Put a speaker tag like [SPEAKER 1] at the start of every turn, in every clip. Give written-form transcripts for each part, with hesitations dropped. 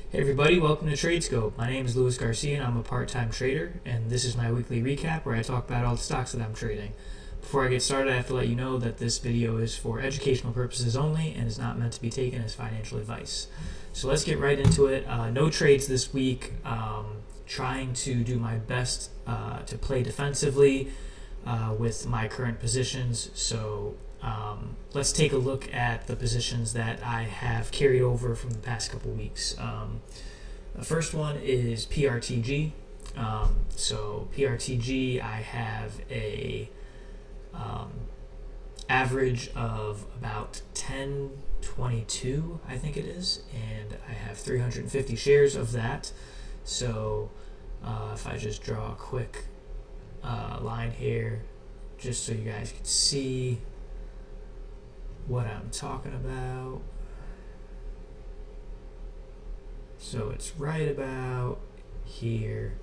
[SPEAKER 1] Hey everybody, welcome to TradeScope. My name is Luis Garcia and I'm a part-time trader, and this is my weekly recap where I talk about all the stocks that I'm trading. Before I get started, I have to let you know that this video is for educational purposes only and is not meant to be taken as financial advice. So let's get right into it. No trades this week. Trying to do my best to play defensively with my current positions. So let's take a look at the positions that I have carried over from the past couple weeks. The first one is PRTG. So PRTG, I have a average of about 1022, I think it is, and I have 350 shares of that. So if I just draw a quick line here, just so you guys can see what I'm talking about. So it's right about here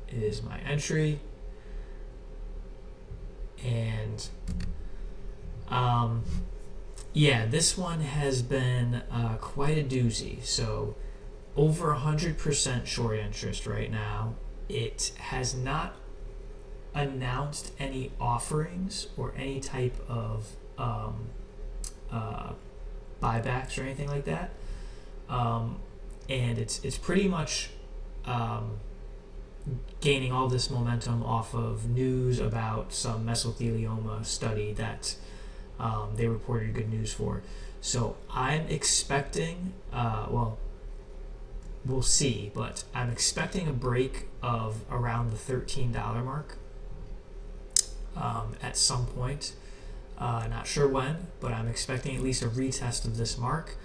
[SPEAKER 1] is my entry, and yeah, this one has been quite a doozy. So over 100% short interest right now. It has not announced any offerings or any type of buybacks or anything like that, and it's pretty much gaining all this momentum off of news about some mesothelioma study that they reported good news for. So I'm expecting, we'll see, but I'm expecting a break of around the $13 mark at some point. Not sure when, but I'm expecting at least a retest of this mark.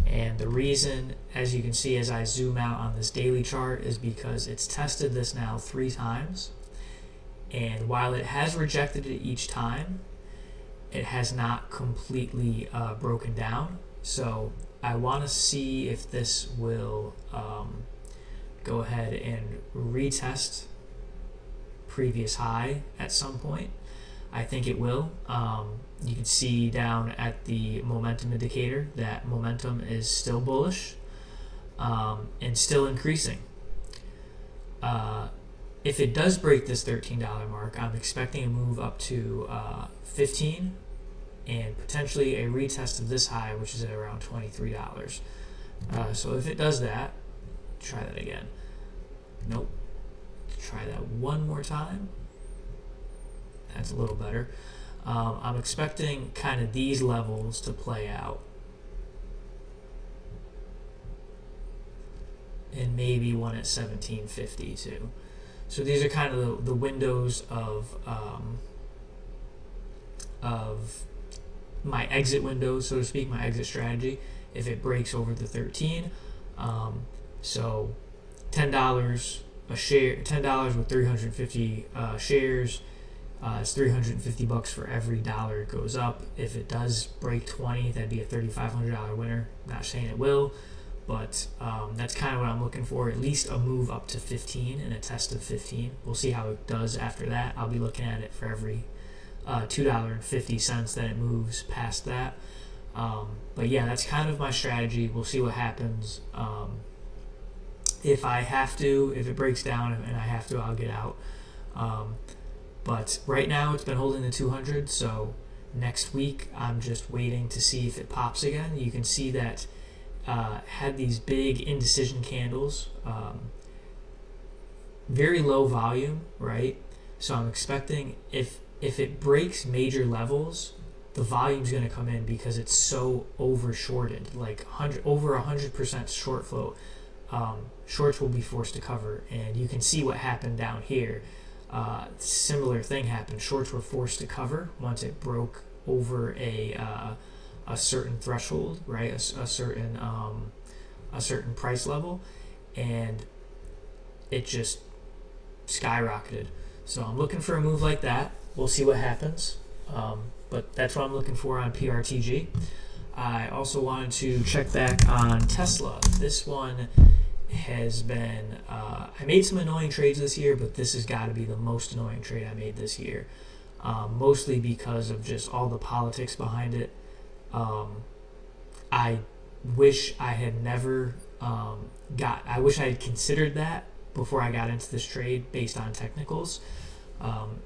[SPEAKER 1] And the reason, as you can see as I zoom out on this daily chart, is because it's tested this now 3 times. And while it has rejected it each time, it has not completely broken down. So I want to see if this will go ahead and retest previous high at some point. I think it will. You can see down at the momentum indicator that momentum is still bullish and still increasing. If it does break this $13 mark, I'm expecting a move up to 15 and potentially a retest of this high, which is at around $23. So if it does that, try that again. Nope. Try that one more time. That's a little better. I'm expecting kind of these levels to play out, and maybe one at 1750 too. So these are kind of the windows of my exit windows, so to speak, my exit strategy. If it breaks over the 13, so $10 a share, $10 with 350 shares. It's $350 for every dollar it goes up. If it does break 20, that'd be a $3,500 winner. Not saying it will, but that's kind of what I'm looking for. At least a move up to 15 and a test of 15. We'll see how it does after that. I'll be looking at it for every $2.50 that it moves past that. But yeah, that's kind of my strategy. We'll see what happens. If I have to, if it breaks down and I have to, I'll get out. But right now it's been holding the 200, so next week I'm just waiting to see if it pops again. You can see that had these big indecision candles, very low volume, right? So I'm expecting if it breaks major levels, the volume's going to come in because it's so over shorted, like over 100% short float. Shorts will be forced to cover, and you can see what happened down here. Similar thing happened. Shorts were forced to cover once it broke over a certain threshold, right? A certain price level, and it just skyrocketed. So I'm looking for a move like that. We'll see what happens. But that's what I'm looking for on PRTG. I also wanted to check back on Tesla. This one has been, I made some annoying trades this year, but this has got to be the most annoying trade I made this year, mostly because of just all the politics behind it. I wish I had never I wish I had considered that before I got into this trade based on technicals,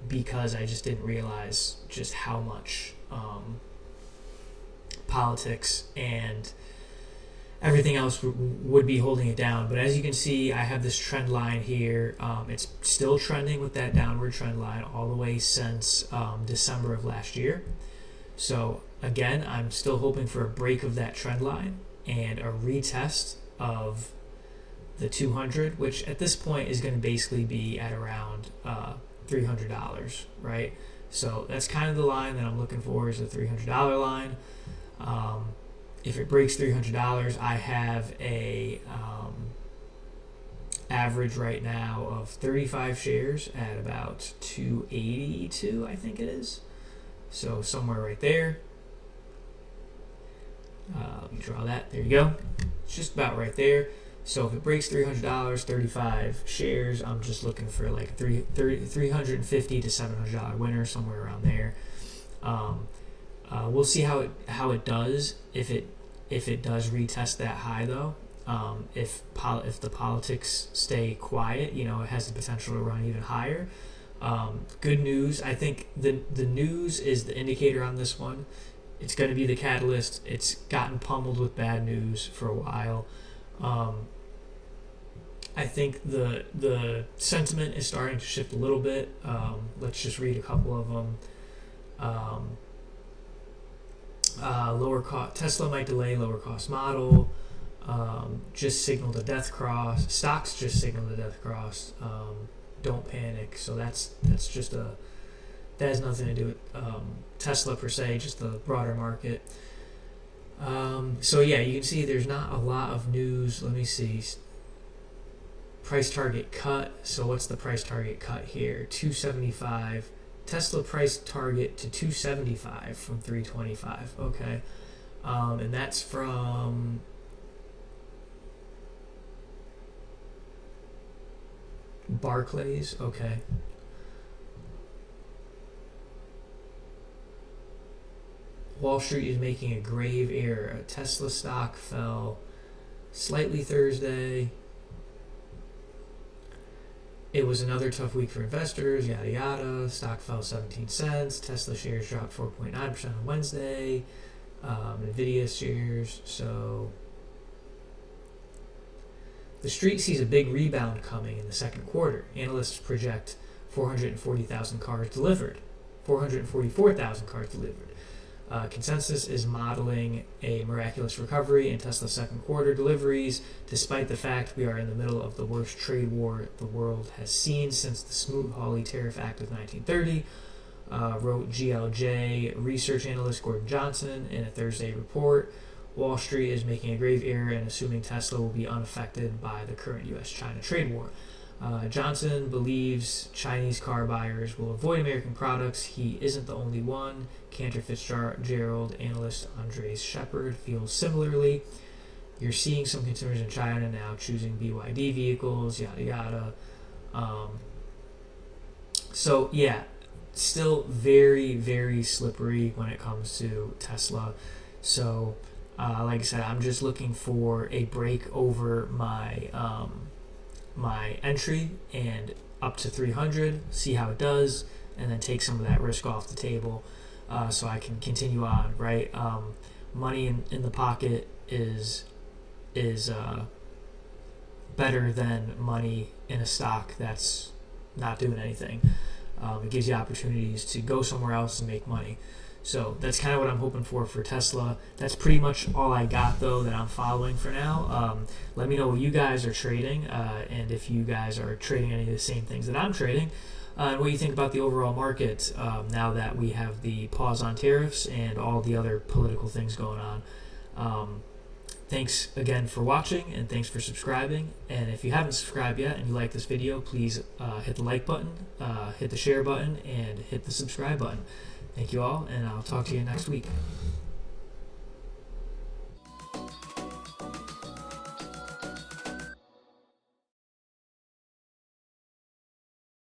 [SPEAKER 1] because I just didn't realize just how much politics and everything else would be holding it down. But as you can see, I have this trend line here. It's still trending with that downward trend line all the way since December of last year. So again, I'm still hoping for a break of that trend line and a retest of the 200, which at this point is going to basically be at around $300, right? So that's kind of the line that I'm looking for, is the $300 line. If it breaks $300, I have a average right now of 35 shares at about 282, I think it is. So somewhere right there. Let me draw that. There you go. It's just about right there. So if it breaks $300, 35 shares, I'm just looking for like $350 to $700 winner, somewhere around there. We'll see how it does if it does retest that high though. If the politics stay quiet, it has the potential to run even higher. Good news. I think the news is the indicator on this one. It's going to be the catalyst. It's gotten pummeled with bad news for a while. I think the sentiment is starting to shift a little bit. Let's just read a couple of them. Lower cost. Tesla might delay lower cost model. Just signaled a death cross. Stocks just signaled a death cross. Don't panic. So that has nothing to do with Tesla per se, just the broader market. So yeah, you can see there's not a lot of news. Let me see. Price target cut. So what's the price target cut here? 275. Tesla price target to 275 from 325. Okay. And that's from Barclays. Okay. Wall Street is making a grave error. Tesla stock fell slightly Thursday. It was another tough week for investors, yada yada. Stock fell 17 cents. Tesla shares dropped 4.9% on Wednesday. Nvidia shares. So the street sees a big rebound coming in the second quarter. Analysts project 440,000 cars delivered. 444,000 cars delivered. Consensus is modeling a miraculous recovery in Tesla's second quarter deliveries, despite the fact we are in the middle of the worst trade war the world has seen since the Smoot-Hawley Tariff Act of 1930, wrote GLJ research analyst Gordon Johnson in a Thursday report. Wall Street is making a grave error in assuming Tesla will be unaffected by the current U.S.-China trade war. Johnson believes Chinese car buyers will avoid American products. He isn't the only one. Cantor Fitzgerald analyst Andres Shepard feels similarly. You're seeing some consumers in China now choosing BYD vehicles, yada yada. So yeah, still very, very slippery when it comes to Tesla. So like I said, I'm just looking for a break over my my entry and up to 300, see how it does, and then take some of that risk off the table, so I can continue on, right? Money in the pocket is better than money in a stock that's not doing anything. It gives you opportunities to go somewhere else and make money. So that's kind of what I'm hoping for Tesla. That's pretty much all I got, though, that I'm following for now. Let me know what you guys are trading, and if you guys are trading any of the same things that I'm trading, and what you think about the overall market now that we have the pause on tariffs and all the other political things going on. Thanks again for watching, and thanks for subscribing. And if you haven't subscribed yet and you like this video, please hit the like button, hit the share button, and hit the subscribe button. Thank you all, and I'll talk to you next week.